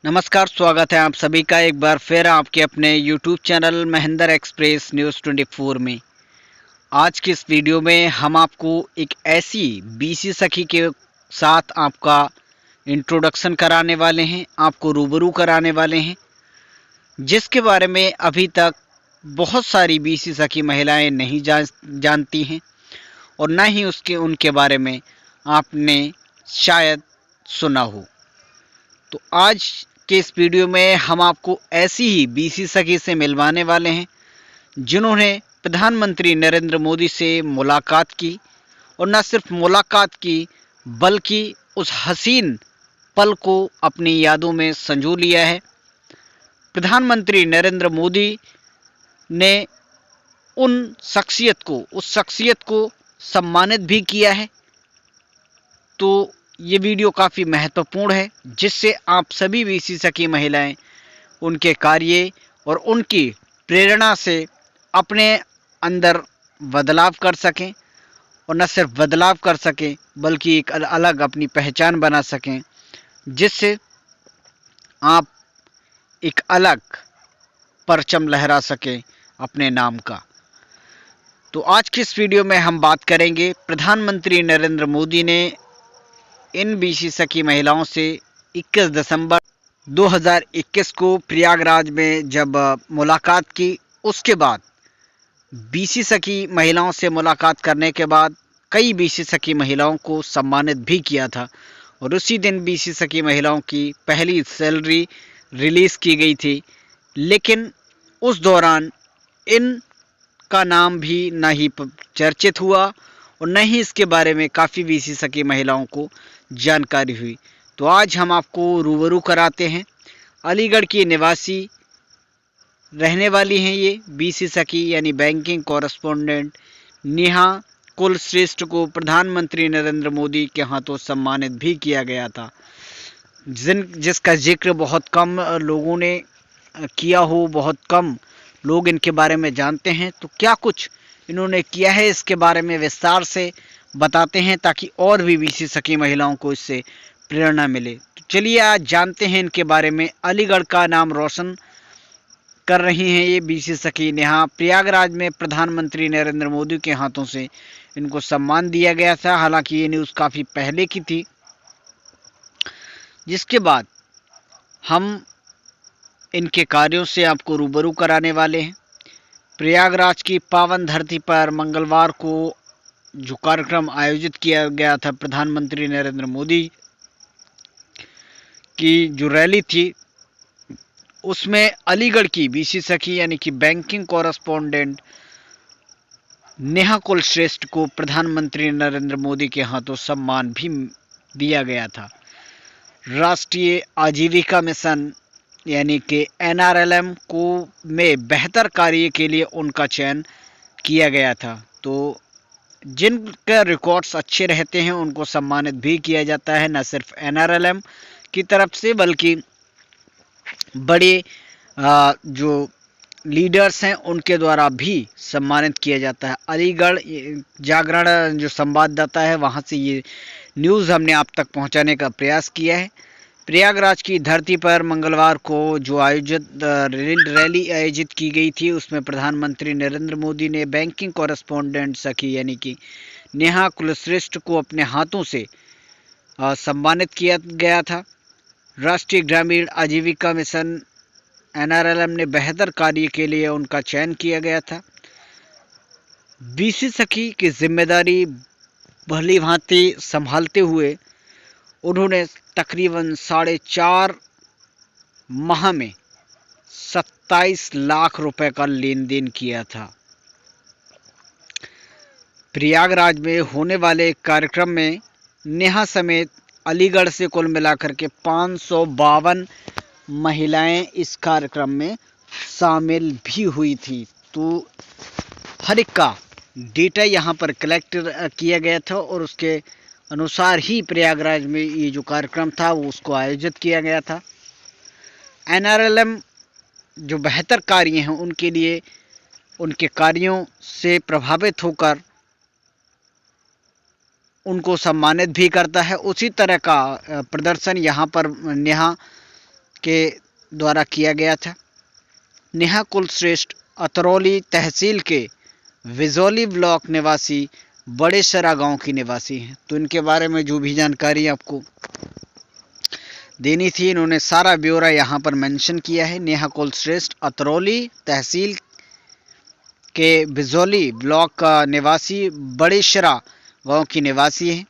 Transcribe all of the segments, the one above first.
नमस्कार, स्वागत है आप सभी का एक बार फिर आपके अपने YouTube channel Mahendra express news 24 में। आज की इस वीडियो में हम आपको एक ऐसी बीसी सखी के साथ आपका इंट्रोडक्शन कराने वाले हैं, आपको रूबरू कराने वाले हैं, जिसके बारे में अभी तक बहुत सारी बीसी सखी महिलाएं नहीं जानती हैं और ना ही उनके बारे में आपने शायद सुना हो। तो आज के इस वीडियो में हम आपको ऐसी ही बीसी सखी से मिलवाने वाले हैं जिन्होंने प्रधानमंत्री नरेंद्र मोदी से मुलाकात की और न सिर्फ मुलाकात की बल्कि उस हसीन पल को अपनी यादों में संजो लिया है। प्रधानमंत्री नरेंद्र मोदी ने उस शख्सियत को सम्मानित भी किया है। तो ये वीडियो काफ़ी महत्वपूर्ण है, जिससे आप सभी बीसी सखी महिलाएं उनके कार्य और उनकी प्रेरणा से अपने अंदर बदलाव कर सकें और न सिर्फ बदलाव कर सकें बल्कि एक अलग अपनी पहचान बना सकें, जिससे आप एक अलग परचम लहरा सकें अपने नाम का। तो आज की इस वीडियो में हम बात करेंगे प्रधानमंत्री नरेंद्र मोदी ने इन बीसी सखी महिलाओं से 21 दिसंबर 2021 को प्रयागराज में जब मुलाकात की, उसके बाद बीसी सखी महिलाओं से मुलाकात करने के बाद कई बीसी सखी महिलाओं को सम्मानित भी किया था और उसी दिन बीसी सखी महिलाओं की पहली सैलरी रिलीज़ की गई थी। लेकिन उस दौरान इनका नाम भी न ही चर्चित हुआ और न ही इसके बारे में काफ़ी बीसी सखी महिलाओं को जानकारी हुई। तो आज हम आपको रूबरू कराते हैं। अलीगढ़ की निवासी रहने वाली हैं ये बीसी सखी यानी बैंकिंग कॉरेस्पोंडेंट नेहा कुलश्रेष्ठ को प्रधानमंत्री नरेंद्र मोदी के हाथों सम्मानित भी किया गया था, जिसका जिक्र बहुत कम लोगों ने किया हो, बहुत कम लोग इनके बारे में जानते हैं। तो क्या कुछ इन्होंने किया है इसके बारे में विस्तार से बताते हैं ताकि और भी बीसी सखी महिलाओं को इससे प्रेरणा मिले। तो चलिए आज जानते हैं इनके बारे में। अलीगढ़ का नाम रोशन कर रही हैं ये बीसी सखी नेहा। प्रयागराज में प्रधानमंत्री नरेंद्र मोदी के हाथों से इनको सम्मान दिया गया था। हालांकि ये न्यूज़ काफ़ी पहले की थी, जिसके बाद हम इनके कार्यों से आपको रूबरू कराने वाले हैं। प्रयागराज की पावन धरती पर मंगलवार को जो कार्यक्रम आयोजित किया गया था, प्रधानमंत्री नरेंद्र मोदी की जो रैली थी, उसमें अलीगढ़ की बीसी सखी यानी कि बैंकिंग कॉरेस्पोंडेंट नेहा कुलश्रेष्ठ को प्रधानमंत्री नरेंद्र मोदी के हाथों सम्मान भी दिया गया था। राष्ट्रीय आजीविका मिशन यानी कि NRLM को में बेहतर कार्य के लिए उनका चयन किया गया था। तो जिनके रिकॉर्ड्स अच्छे रहते हैं उनको सम्मानित भी किया जाता है, न सिर्फ NRLM की तरफ से बल्कि बड़े जो लीडर्स हैं उनके द्वारा भी सम्मानित किया जाता है। अलीगढ़ जागरण जो संवाददाता है, वहाँ से ये न्यूज़ हमने आप तक पहुँचाने का प्रयास किया है। प्रयागराज की धरती पर मंगलवार को जो रैली आयोजित की गई थी, उसमें प्रधानमंत्री नरेंद्र मोदी ने बैंकिंग कॉरेस्पोंडेंट सखी यानी कि नेहा कुलश्रेष्ठ को अपने हाथों से सम्मानित किया गया था। राष्ट्रीय ग्रामीण आजीविका मिशन NRLM ने बेहतर कार्य के लिए उनका चयन किया गया था। बीसी सखी की जिम्मेदारी भली भांति संभालते हुए उन्होंने तकरीबन 4.5 माह में 27 लाख रुपए का लेन देन किया था। प्रयागराज में होने वाले कार्यक्रम में नेहा समेत अलीगढ़ से कुल मिलाकर के 552 महिलाएं इस कार्यक्रम में शामिल भी हुई थी। तो हर एक का डेटा यहाँ पर कलेक्ट किया गया था और उसके अनुसार ही प्रयागराज में ये जो कार्यक्रम था वो उसको आयोजित किया गया था। NRLM जो बेहतर कार्य हैं उनके लिए उनके कार्यों से प्रभावित होकर उनको सम्मानित भी करता है। उसी तरह का प्रदर्शन यहाँ पर नेहा के द्वारा किया गया था। नेहा कुलश्रेष्ठ अतरौली तहसील के विजौली ब्लॉक निवासी बड़ेसरा गांव की निवासी हैं। तो इनके बारे में जो भी जानकारी आपको देनी थी, इन्होंने सारा ब्यौरा यहाँ पर मेंशन किया है। नेहा कुलश्रेष्ठ अतरौली तहसील के बिजौली ब्लॉक का निवासी बड़ेसरा गांव की निवासी हैं।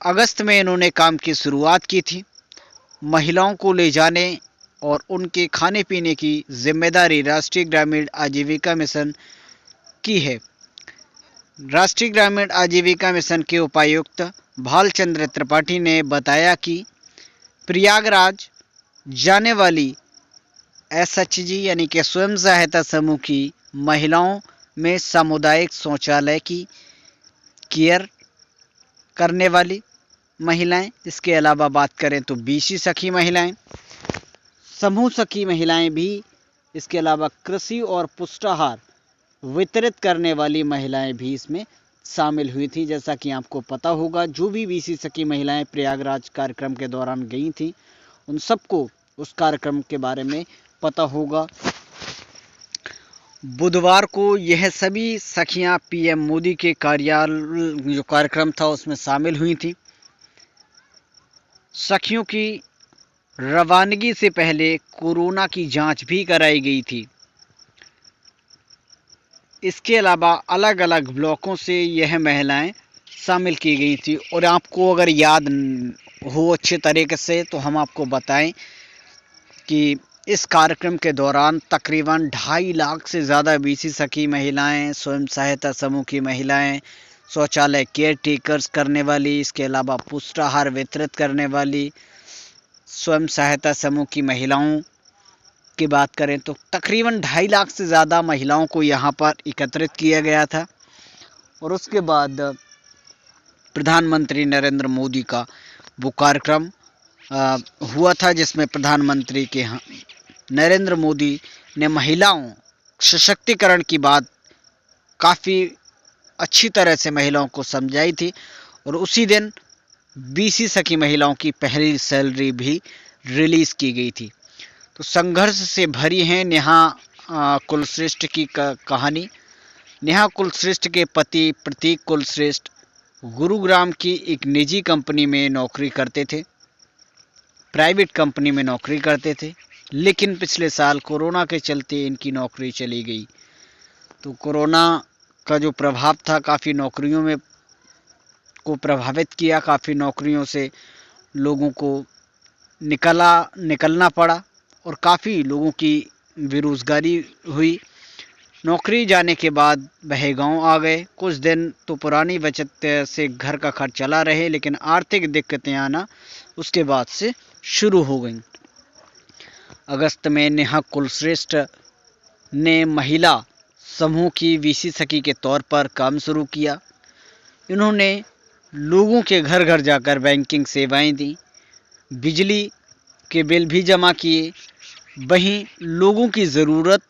अगस्त में इन्होंने काम की शुरुआत की थी। महिलाओं को ले जाने और उनके खाने पीने की जिम्मेदारी राष्ट्रीय ग्रामीण आजीविका मिशन की है। राष्ट्रीय ग्रामीण आजीविका मिशन के उपायुक्त भालचंद्र त्रिपाठी ने बताया कि प्रयागराज जाने वाली एसएचजी यानी कि स्वयं सहायता समूह की महिलाओं में सामुदायिक शौचालय की केयर करने वाली महिलाएं, इसके अलावा बात करें तो बीसी सखी महिलाएं, समूह सखी महिलाएं भी, इसके अलावा कृषि और पुष्टाहार वितरित करने वाली महिलाएं भी इसमें शामिल हुई थी। जैसा कि आपको पता होगा, जो भी बीसी सखी महिलाएं प्रयागराज कार्यक्रम के दौरान गई थी, उन सबको उस कार्यक्रम के बारे में पता होगा। बुधवार को यह सभी सखियां पीएम मोदी के कार्यालय जो कार्यक्रम था उसमें शामिल हुई थी। सखियों की रवानगी से पहले कोरोना की जांच भी कराई गई थी। इसके अलावा अलग अलग ब्लॉकों से यह महिलाएं शामिल की गई थी। और आपको अगर याद हो अच्छे तरीके से तो हम आपको बताएं कि इस कार्यक्रम के दौरान तकरीबन 2.5 लाख से ज़्यादा बीसी सखी महिलाएं, स्वयं सहायता समूह की महिलाएं, शौचालय केयर टेकर्स करने वाली, इसके अलावा पुष्टाहार वितरित करने वाली स्वयं सहायता समूह की महिलाओं की बात करें तो तकरीबन 2.5 लाख से ज़्यादा महिलाओं को यहाँ पर एकत्रित किया गया था। और उसके बाद प्रधानमंत्री नरेंद्र मोदी का वो कार्यक्रम हुआ था, जिसमें प्रधानमंत्री के नरेंद्र मोदी ने महिलाओं सशक्तिकरण की बात काफ़ी अच्छी तरह से महिलाओं को समझाई थी। और उसी दिन बीसी सखी महिलाओं की पहली सैलरी भी रिलीज़ की गई थी। तो संघर्ष से भरी है नेहा कुलश्रेष्ठ की कहानी। नेहा कुलश्रेष्ठ के पति प्रतीक कुलश्रेष्ठ गुरुग्राम की एक निजी कंपनी में नौकरी करते थे, प्राइवेट कंपनी में नौकरी करते थे, लेकिन पिछले साल कोरोना के चलते इनकी नौकरी चली गई। तो कोरोना का जो प्रभाव था काफ़ी नौकरियों में को प्रभावित किया, काफ़ी नौकरियों से लोगों को निकलना पड़ा और काफ़ी लोगों की बेरोज़गारी हुई। नौकरी जाने के बाद वह गांव आ गए। कुछ दिन तो पुरानी बचत से घर का खर्च चला रहे, लेकिन आर्थिक दिक्कतें आना उसके बाद से शुरू हो गईं। अगस्त में नेहा कुलश्रेष्ठ ने महिला समूह की बीसी सखी के तौर पर काम शुरू किया। इन्होंने लोगों के घर घर जाकर बैंकिंग सेवाएं दी, बिजली के बिल भी जमा किए, वहीं लोगों की ज़रूरत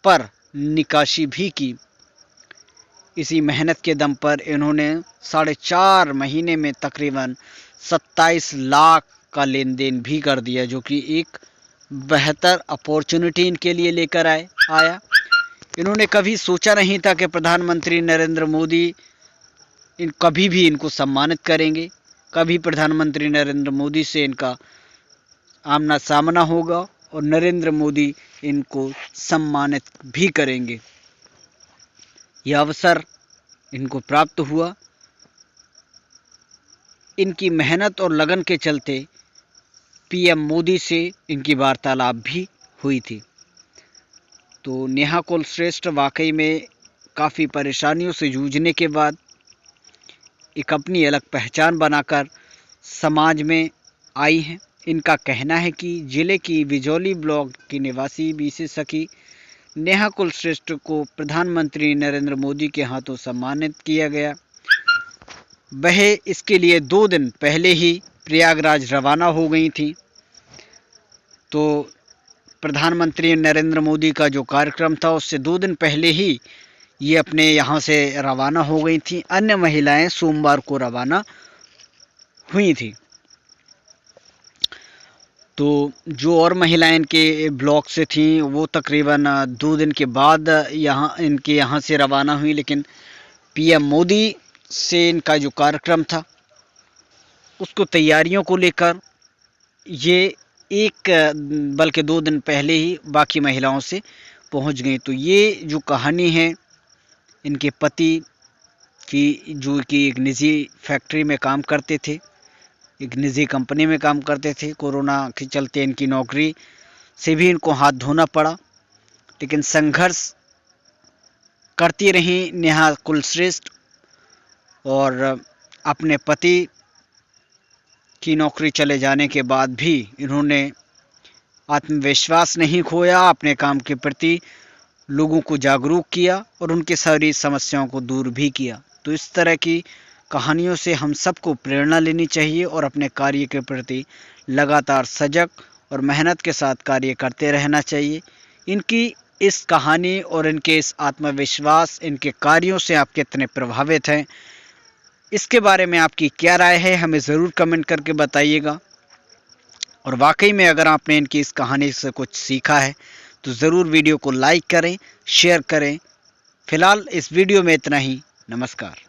पर निकासी भी की। इसी मेहनत के दम पर इन्होंने 4.5 महीने में तकरीबन 27 लाख का लेन देन भी कर दिया, जो कि एक बेहतर अपॉर्चुनिटी इनके लिए लेकर आया। इन्होंने कभी सोचा नहीं था कि प्रधानमंत्री नरेंद्र मोदी कभी भी इनको सम्मानित करेंगे, कभी प्रधानमंत्री नरेंद्र मोदी से इनका आमना सामना होगा और नरेंद्र मोदी इनको सम्मानित भी करेंगे। यह अवसर इनको प्राप्त हुआ। इनकी मेहनत और लगन के चलते पीएम मोदी से इनकी वार्तालाप भी हुई थी। तो नेहा कुलश्रेष्ठ वाकई में काफ़ी परेशानियों से जूझने के बाद एक अपनी अलग पहचान बनाकर समाज में आई हैं। इनका कहना है कि ज़िले की बिजौली ब्लॉक की निवासी बीसी सखी नेहा कुलश्रेष्ठ को प्रधानमंत्री नरेंद्र मोदी के हाथों सम्मानित किया गया। वह इसके लिए 2 दिन पहले ही प्रयागराज रवाना हो गई थी। तो प्रधानमंत्री नरेंद्र मोदी का जो कार्यक्रम था उससे 2 दिन पहले ही ये अपने यहाँ से रवाना हो गई थी। अन्य महिलाएं सोमवार को रवाना हुई थी। तो जो और महिलाएं इनके ब्लॉक से थीं वो तकरीबन 2 दिन के बाद यहाँ से रवाना हुई, लेकिन पीएम मोदी से इनका जो कार्यक्रम था उसको तैयारियों को लेकर ये बल्कि 2 दिन पहले ही बाकी महिलाओं से पहुंच गई। तो ये जो कहानी है इनके पति की, जो कि एक निजी फैक्ट्री में काम करते थे, एक निजी कंपनी में काम करते थे, कोरोना के चलते इनकी नौकरी से भी इनको हाथ धोना पड़ा, लेकिन संघर्ष करती रही नेहा कुलश्रेष्ठ और अपने पति की नौकरी चले जाने के बाद भी इन्होंने आत्मविश्वास नहीं खोया, अपने काम के प्रति लोगों को जागरूक किया और उनकी सारी समस्याओं को दूर भी किया। तो इस तरह की कहानियों से हम सबको प्रेरणा लेनी चाहिए और अपने कार्य के प्रति लगातार सजग और मेहनत के साथ कार्य करते रहना चाहिए। इनकी इस कहानी और इनके इस आत्मविश्वास, इनके कार्यों से आप कितने प्रभावित हैं, इसके बारे में आपकी क्या राय है हमें ज़रूर कमेंट करके बताइएगा। और वाकई में अगर आपने इनकी इस कहानी से कुछ सीखा है तो ज़रूर वीडियो को लाइक करें, शेयर करें। फिलहाल इस वीडियो में इतना ही। नमस्कार।